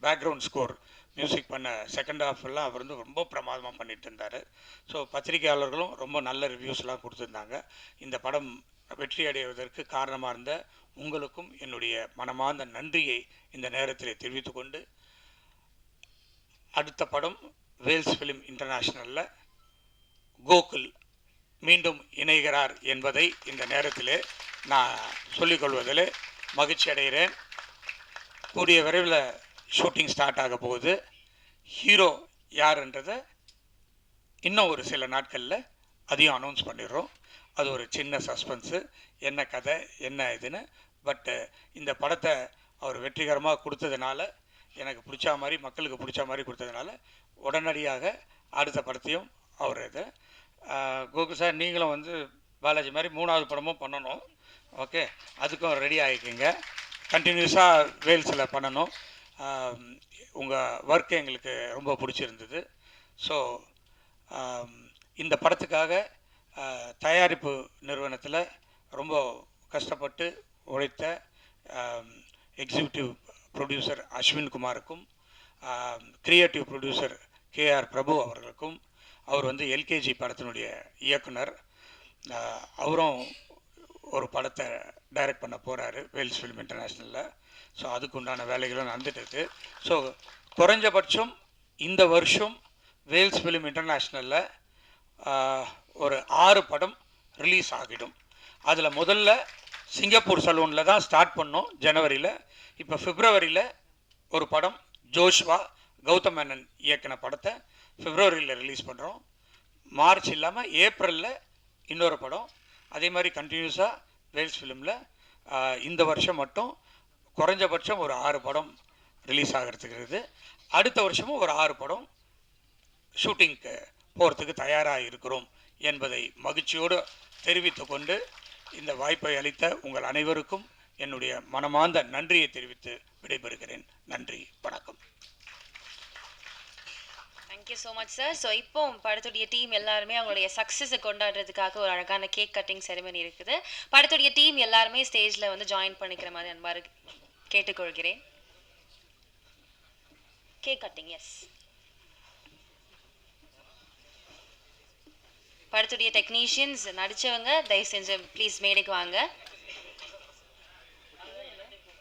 பேக்ரவுண்ட் ஸ்கோர் மியூசிக் பண்ண செகண்ட் ஹாஃப்லாம் அவர் வந்து ரொம்ப பிரமாதமாக பண்ணிட்டு இருந்தார். ஸோ பத்திரிகையாளர்களும் ரொம்ப நல்ல ரிவ்யூஸ்லாம் கொடுத்துருந்தாங்க. இந்த படம் வெற்றி அடைவதற்கு காரணமாக இருந்த உங்களுக்கும் என்னுடைய மனமார்ந்த நன்றியை இந்த நேரத்தில் தெரிவித்துக்கொண்டு, அடுத்த படம் வேல்ஸ் ஃபிலிம் இன்டர்நேஷ்னலில் கோகுல் மீண்டும் இணைகிறார் என்பதை இந்த நேரத்தில் நான் சொல்லிக்கொள்வதில் மகிழ்ச்சி அடைகிறேன். கூடிய விரைவில் ஷூட்டிங் ஸ்டார்ட் ஆக போகுது. ஹீரோ யாருன்றதை இன்னும் ஒரு சில நாட்களில் அதையும் அனௌன்ஸ் பண்ணிடுறோம். அது ஒரு சின்ன சஸ்பென்ஸு, என்ன கதை என்ன இதுன்னு. பட்டு இந்த படத்தை அவர் வெற்றிகரமாக கொடுத்ததுனால, எனக்கு பிடிச்ச மாதிரி மக்களுக்கு பிடிச்ச மாதிரி கொடுத்ததுனால உடனடியாக அடுத்த படத்தையும் அவர் இது கோகுல் சார் நீங்களும் வந்து பாலாஜி மாதிரி 3வது படமும் பண்ணணும். ஓகே, அதுக்கும் ரெடி ஆகிக்கிங்க. கண்டினியூஸாக வேல்ஸில் பண்ணணும். உங்கள் ஒர்க்கு எங்களுக்கு ரொம்ப பிடிச்சிருந்தது. ஸோ இந்த படத்துக்காக தயாரிப்பு நிறுவனத்தில் ரொம்ப கஷ்டப்பட்டு உழைத்த எக்ஸிக்யூட்டிவ் ப்ரொடியூசர் அஸ்வின் குமாருக்கும், கிரியேட்டிவ் ப்ரொடியூசர் கேஆர் பிரபு அவர்களுக்கும், அவர் வந்து எல்கேஜி படத்தினுடைய இயக்குனர், அவரும் ஒரு படத்தை டைரக்ட் பண்ண போகிறாரு வேல்ஸ் ஃபிலிம் இன்டர்நேஷ்னலில். ஸோ அதுக்கு உண்டான வேலைகளும் நடந்துட்டுருக்கு. ஸோ குறைஞ்சபட்சம் இந்த வருஷம் வேல்ஸ் ஃபிலிம் இன்டர்நேஷ்னலில் ஒரு 6 படம் ரிலீஸ் ஆகிடும். அதில் முதல்ல சிங்கப்பூர் சலூனில் தான் ஸ்டார்ட் பண்ணோம் ஜனவரியில். இப்போ பிப்ரவரியில் ஒரு படம் ஜோஷ்வா கௌதம் மேனன் இயக்கின படத்தை பிப்ரவரியில் ரிலீஸ் பண்ணுறோம். மார்ச் இல்லாமல் ஏப்ரலில் இன்னொரு படம். அதே மாதிரி கண்டினியூஸாக வேல்ஸ் ஃபிலிமில் இந்த வருஷம் மட்டும் குறைஞ்சபட்சம் ஒரு 6 படம் ரிலீஸ் ஆகிறதுக்கு இருக்குது. அடுத்த வருஷமும் ஒரு 6 படம் ஷூட்டிங்க்கு போகிறதுக்கு தயாராக இருக்கிறோம் என்பதை மகிழ்ச்சியோடு தெரிவித்து கொண்டு, இந்த வாய்ப்பை அளித்த உங்கள் அனைவருக்கும் என்னுடைய மனமார்ந்த நன்றியை தெரிவித்து விடைபெறுகிறேன். நன்றி, வணக்கம். Thank you so much sir. So இப்போ படத்துடைய டீம் எல்லாருமே அவங்களுடைய சக்ஸஸை கொண்டாடுறதுக்காக ஒரு அழகான கேக் கட்டிங் செரிமனி இருக்குது. படத்துடைய டீம் எல்லாருமே ஸ்டேஜில் வந்து ஜாயின் பண்ணிக்கிற மாதிரி அன்பாரு கேட்டுக்கொள்கிறேன். Cake cutting, yes. படத்துடைய டெக்னீஷியன்ஸ் நடித்தவங்க தயவு செஞ்சு ப்ளீஸ் மேடைக்கு வாங்க.